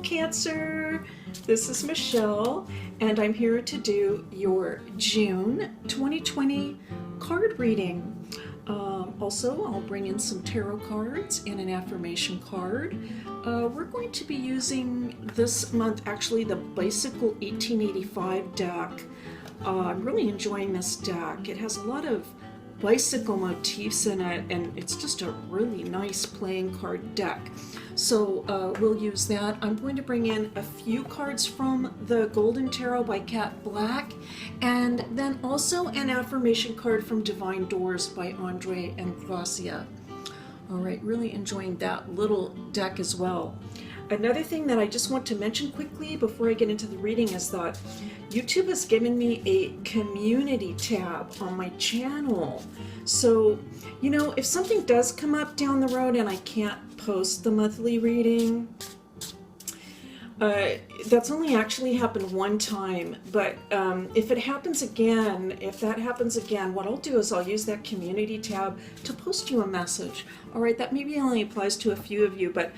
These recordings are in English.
Cancer. This is Michelle, and I'm here to do your June 2020 card reading. Also, I'll bring in some tarot cards and an affirmation card. We're going to be using this month actually the Bicycle 1885 deck. I'm really enjoying this deck. It has a lot of bicycle motifs in it, and it's just a really nice playing card deck. So we'll use that. I'm going to bring in a few cards from the Golden Tarot by Cat Black, and then also an affirmation card from Divine Doors by Andre and Gracia. All right, really enjoying that little deck as well. Another thing that I just want to mention quickly before I get into the reading is that YouTube has given me a community tab on my channel. So, you know, if something does come up down the road and I can't post the monthly reading, that's only actually happened one time, but if that happens again, what I'll do is I'll use that community tab to post you a message. All right, that maybe only applies to a few of you, but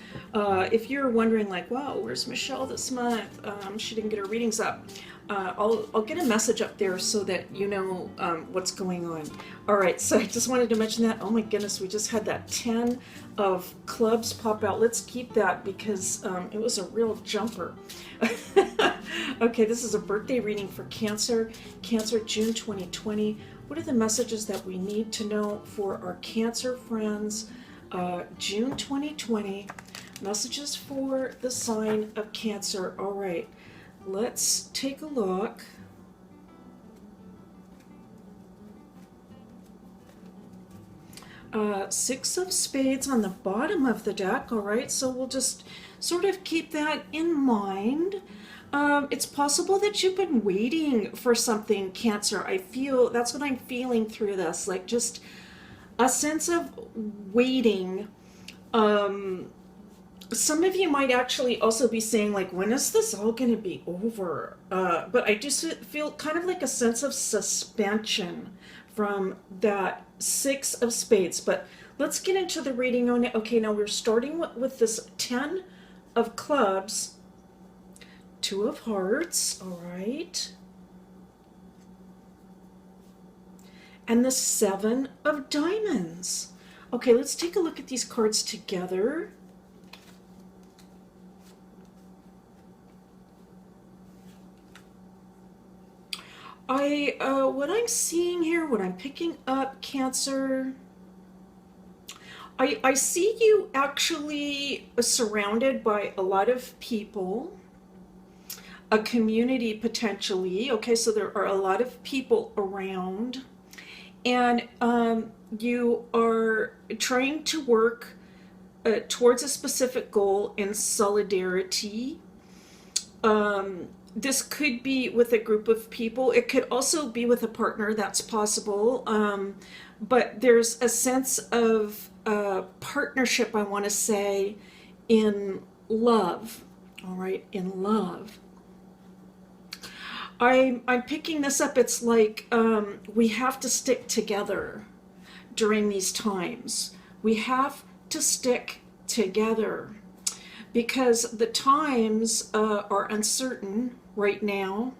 if you're wondering like, wow, where's Michelle this month? She didn't get her readings up. I'll get a message up there so that you know what's going on. All right, so I just wanted to mention that. Oh my goodness, we just had that 10 of clubs pop out. Let's keep that because it was a real jumper. Okay, this is a birthday reading for Cancer. Cancer, June 2020. What are the messages that we need to know for our Cancer friends? June 2020. Messages for the sign of Cancer. All right. Let's take a look. Six of Spades on the bottom of the deck. All right, so we'll just sort of keep that in mind. It's possible that you've been waiting for something, Cancer. I feel that's what I'm feeling through this, like just a sense of waiting. Some of you might actually also be saying like, when is this all going to be over? But I just feel kind of like a sense of suspension from that Six of Spades. But let's get into the reading on it. Okay, now we're starting with this 10 of Clubs, Two of Hearts, all right, and the Seven of Diamonds. Okay, let's take a look at these cards together. What I'm seeing here, what I'm picking up, Cancer, I see you actually surrounded by a lot of people, a community potentially. Okay, so there are a lot of people around, and you are trying to work towards a specific goal in solidarity. This could be with a group of people. It could also be with a partner. That's possible. But there's a sense of partnership, I want to say, in love. All right, in love. I'm picking this up. It's like we have to stick together during these times. We have to stick together because the times are uncertain right now.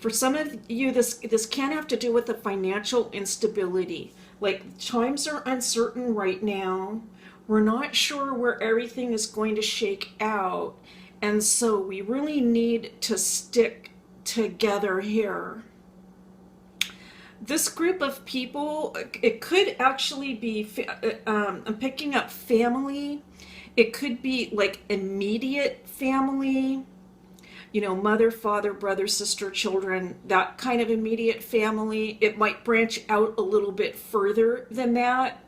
For some of you, this can have to do with the financial instability. Like, times are uncertain right now. We're not sure where everything is going to shake out. And so we really need to stick together here. This group of people, it could actually be, I'm picking up family. It could be like immediate family, you know, mother, father, brother, sister, children, that kind of immediate family. It might branch out a little bit further than that,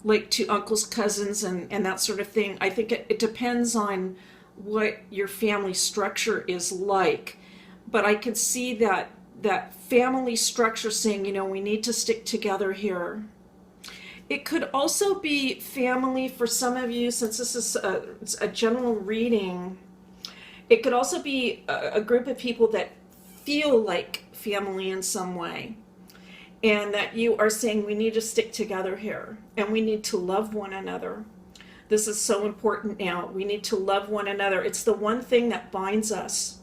like to uncles, cousins, and that sort of thing. I think it depends on what your family structure is like. But I can see that family structure saying, you know, we need to stick together here. It could also be family for some of you, since this is a general reading. It could also be a group of people that feel like family in some way, and that you are saying we need to stick together here and we need to love one another. This is so important now. We need to love one another. It's the one thing that binds us.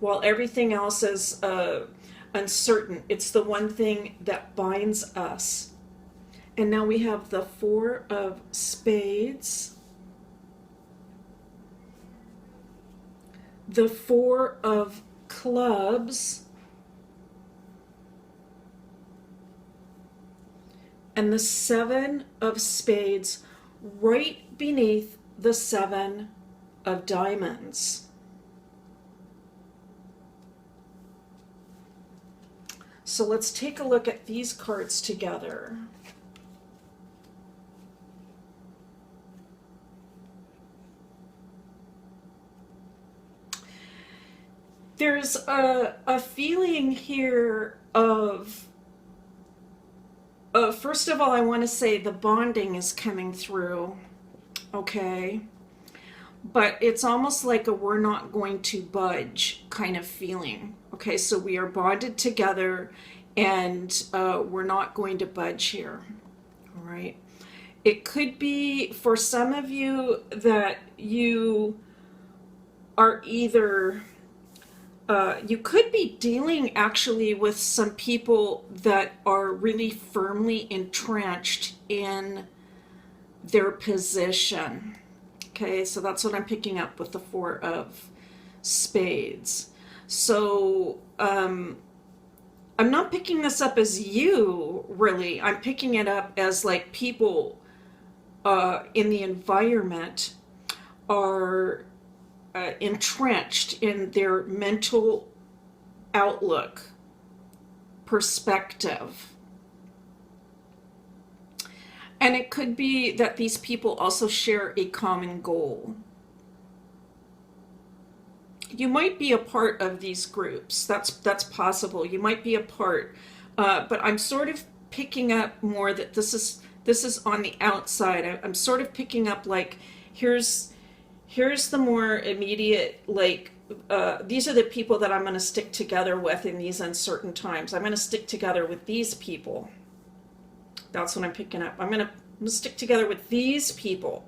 While everything else is uncertain, it's the one thing that binds us. And now we have the Four of Spades, the Four of Clubs, and the Seven of Spades right beneath the Seven of Diamonds. So let's take a look at these cards together. There's a feeling here of, first of all, I want to say the bonding is coming through, okay? But it's almost like a we're not going to budge kind of feeling. Okay, so we are bonded together and we're not going to budge here, all right? It could be for some of you that you are either... you could be dealing actually with some people that are really firmly entrenched in their position. Okay, so that's what I'm picking up with the Four of Spades. So I'm not picking this up as you, really. I'm picking it up as like people in the environment are entrenched in their mental outlook, perspective. And it could be that these people also share a common goal. You might be a part of these groups. That's possible. You might be a part. But I'm sort of picking up more that this is on the outside. I'm sort of picking up like, here's the more immediate, like, these are the people that I'm going to stick together with in these uncertain times. I'm going to stick together with these people. That's what I'm picking up. I'm going to stick together with these people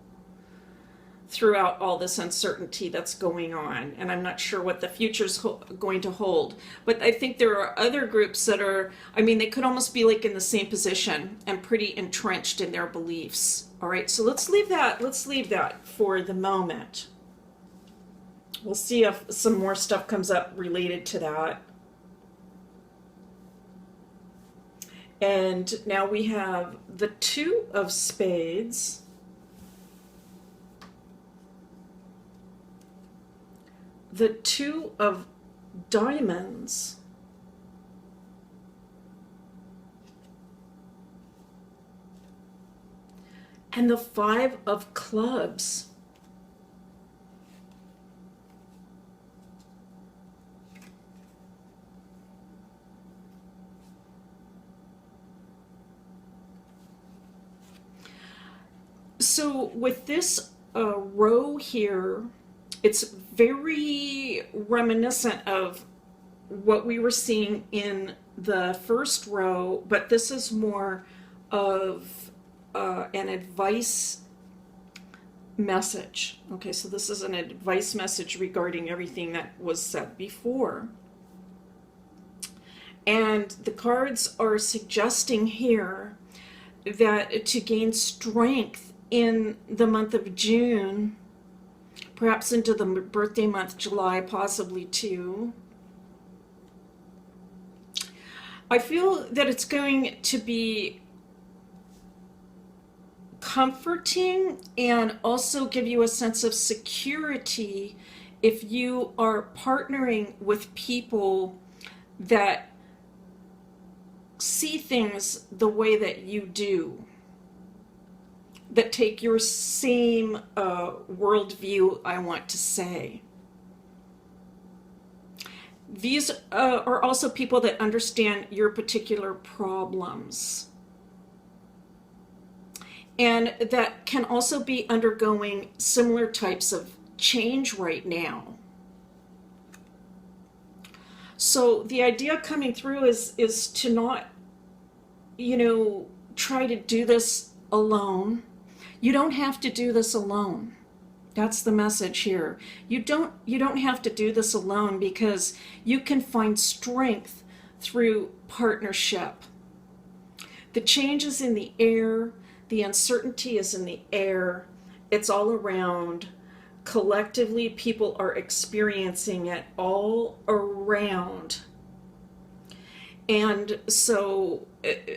throughout all this uncertainty that's going on. And I'm not sure what the future's going to hold. But I think there are other groups that are, I mean, they could almost be like in the same position and pretty entrenched in their beliefs. All right, so let's leave that for the moment. We'll see if some more stuff comes up related to that. And now we have the Two of Spades, the Two of Diamonds, and the Five of Clubs. So with this row here, it's very reminiscent of what we were seeing in the first row, but this is more of an advice message. Okay, so this is an advice message regarding everything that was said before. And the cards are suggesting here that to gain strength in the month of June, perhaps into the birthday month, July, possibly too, I feel that it's going to be comforting and also give you a sense of security if you are partnering with people that see things the way that you do, that take your same worldview, I want to say. These are also people that understand your particular problems and that can also be undergoing similar types of change right now. So the idea coming through is to not, try to do this alone. You don't have to do this alone. That's the message here. You don't have to do this alone, because you can find strength through partnership. The change is in the air. The uncertainty is in the air. It's all around. Collectively, people are experiencing it all around. And so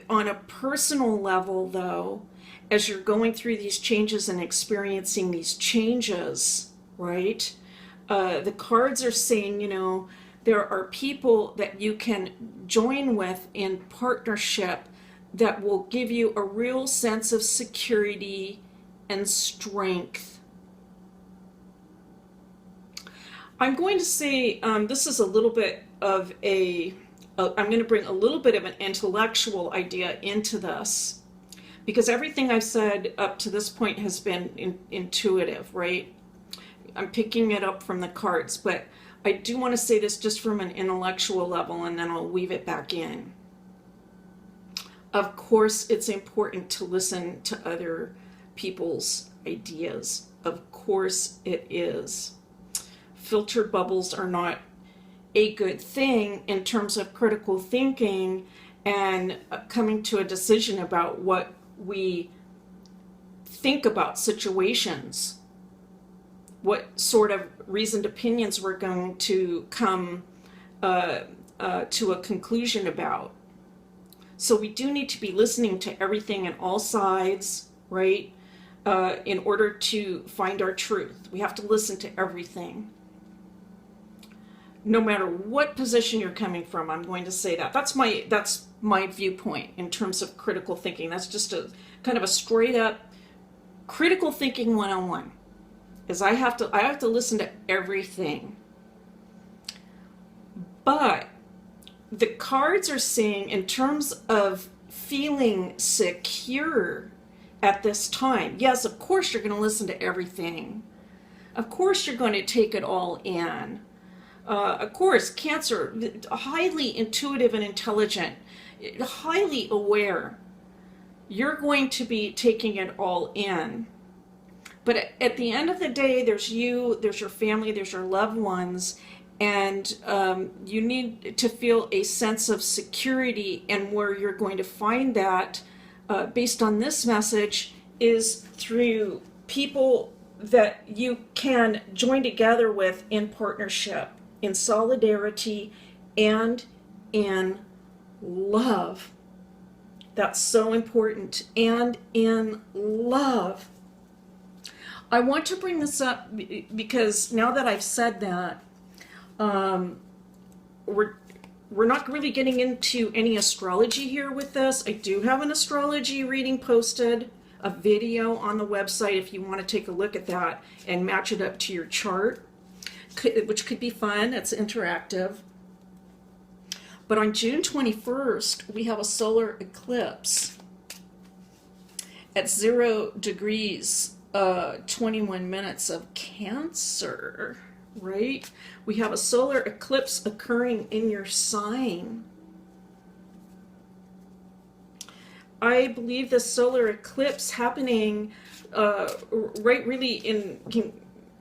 on a personal level, though, as you're going through these changes and experiencing these changes, right, the cards are saying, you know, there are people that you can join with in partnership that will give you a real sense of security and strength. I'm going to say this is a little bit of I'm going to bring a little bit of an intellectual idea into this, because everything I've said up to this point has been intuitive, right? I'm picking it up from the cards, but I do want to say this just from an intellectual level, and then I'll weave it back in. Of course, it's important to listen to other people's ideas. Of course it is. Filtered bubbles are not a good thing in terms of critical thinking and coming to a decision about what we think about situations, what sort of reasoned opinions we're going to come to a conclusion about. So we do need to be listening to everything and all sides, right, in order to find our truth. We have to listen to everything. No matter what position you're coming from, I'm going to say that. That's my viewpoint in terms of critical thinking. That's just a kind of a straight up critical thinking 101. Is I have to listen to everything. But the cards are saying, in terms of feeling secure at this time, yes, of course you're going to listen to everything. Of course you're going to take it all in. Of course, Cancer, highly intuitive and intelligent, highly aware. You're going to be taking it all in. But at the end of the day, there's you, there's your family, there's your loved ones, and you need to feel a sense of security, and where you're going to find that, based on this message, is through people that you can join together with in partnership, in solidarity, and in love. That's so important. And in love. I want to bring this up because now that I've said that, we're not really getting into any astrology here with this. I do have an astrology reading posted, a video on the website if you want to take a look at that and match it up to your chart, which could be fun. It's interactive. But on June 21st, we have a solar eclipse at 0 degrees, 21 minutes of Cancer, right? We have a solar eclipse occurring in your sign. I believe the solar eclipse happening right really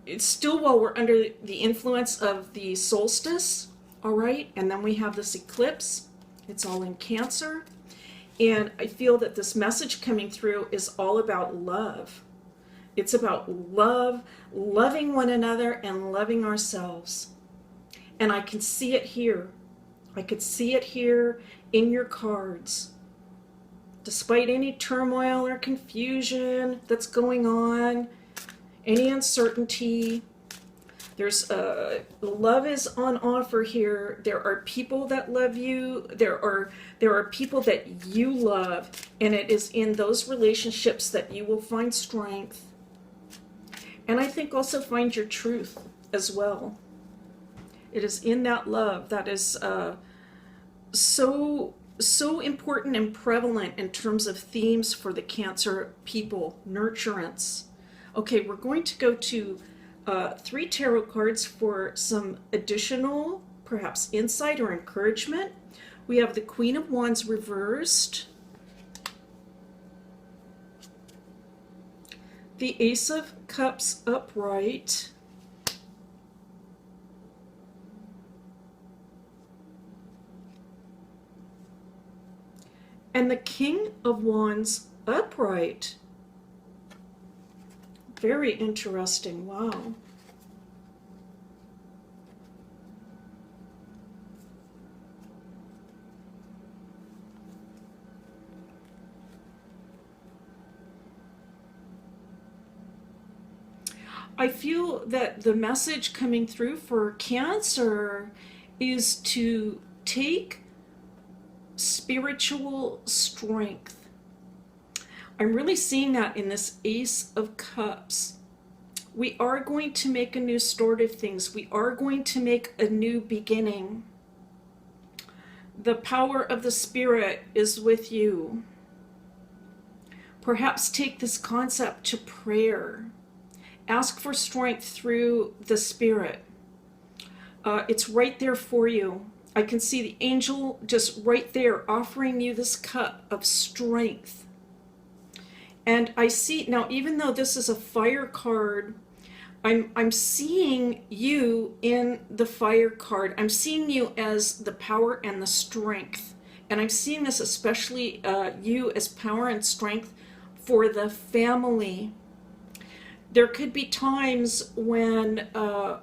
it's still while we're under the influence of the solstice, all right? And then we have this eclipse. It's all in Cancer. And I feel that this message coming through is all about love. It's about love, loving one another and loving ourselves. And I can see it here. I could see it here in your cards. Despite any turmoil or confusion that's going on, any uncertainty, there's love is on offer here. There are people that love you. There are people that you love, and it is in those relationships that you will find strength. And I think also find your truth as well. It is in that love that is so important and prevalent in terms of themes for the Cancer people, nurturance. Okay, we're going to go to 3 tarot cards for some additional, perhaps, insight or encouragement. We have the Queen of Wands reversed, the Ace of Cups upright, and the King of Wands upright. Very interesting. Wow. I feel that the message coming through for Cancer is to take spiritual strength. I'm really seeing that in this Ace of Cups. We are going to make a new start of things. We are going to make a new beginning. The power of the Spirit is with you. Perhaps take this concept to prayer. Ask for strength through the Spirit. It's right there for you. I can see the angel just right there offering you this cup of strength. And I see, now even though this is a fire card, I'm seeing you in the fire card. I'm seeing you as the power and the strength. And I'm seeing this especially you as power and strength for the family. There could be times when,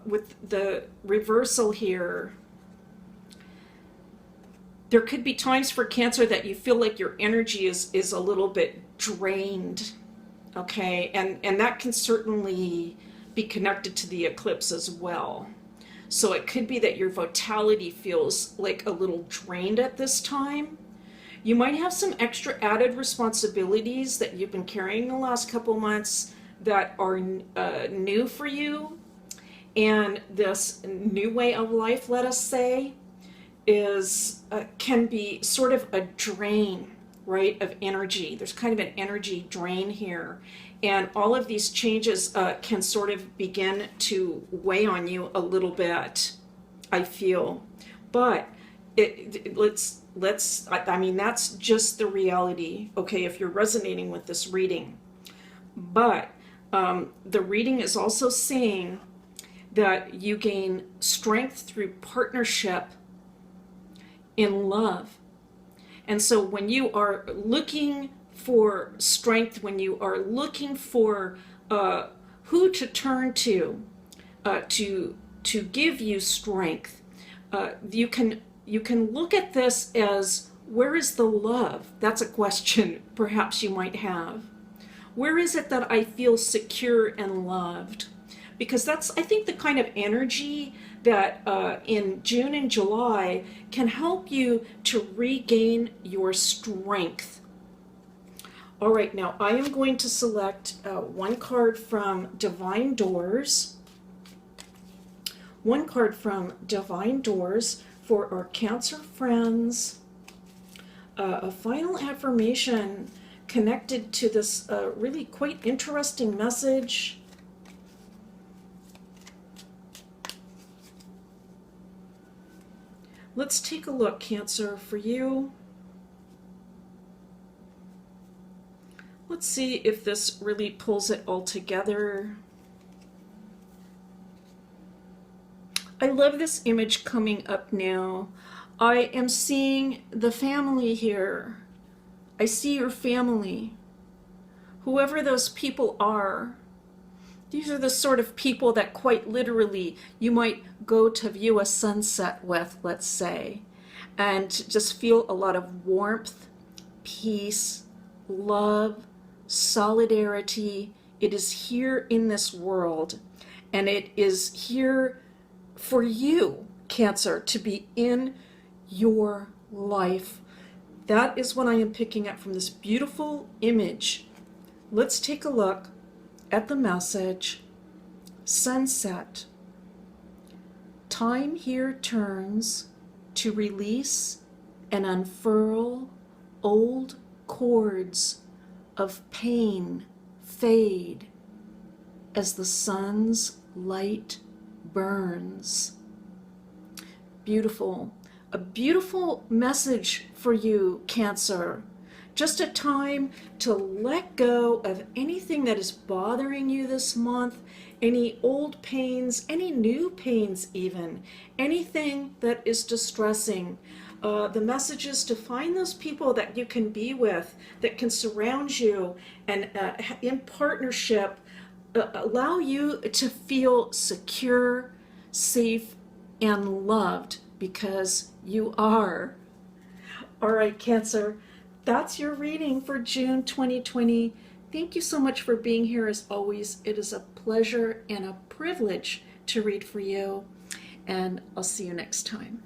with the reversal here, there could be times for Cancer that you feel like your energy is a little bit drained, okay? And that can certainly be connected to the eclipse as well. So it could be that your vitality feels like a little drained at this time. You might have some extra added responsibilities that you've been carrying the last couple months that are new for you. And this new way of life, let us say, is can be sort of a drain, right, of energy. There's kind of an energy drain here. And all of these changes can sort of begin to weigh on you a little bit, I feel. But I mean, that's just the reality, okay, if you're resonating with this reading. But the reading is also saying that you gain strength through partnership in love. And so when you are looking for strength, when you are looking for who to turn to give you strength, you can look at this as, where is the love? That's a question perhaps you might have. Where is it that I feel secure and loved? Because that's, I think, the kind of energy that in June and July can help you to regain your strength. All right, now I am going to select one card from Divine Doors. One card from Divine Doors for our Cancer friends. A final affirmation connected to this really quite interesting message. Let's take a look, Cancer, for you. Let's see if this really pulls it all together. I love this image coming up now. I am seeing the family here. I see your family. Whoever those people are, these are the sort of people that quite literally you might go to view a sunset with, let's say, and just feel a lot of warmth, peace, love, solidarity. It is here in this world, and it is here for you, Cancer, to be in your life. That is what I am picking up from this beautiful image. Let's take a look at the message. Sunset. Time here turns to release and unfurl old cords of pain fade as the sun's light burns. Beautiful. A beautiful message for you, Cancer. just a time to let go of anything that is bothering you this month, any old pains, any new pains even, anything that is distressing. The message is to find those people that you can be with, that can surround you and in partnership allow you to feel secure, safe, and loved because you are. All right, Cancer, that's your reading for June 2020. Thank you so much for being here as always. It is a pleasure and a privilege to read for you, and I'll see you next time.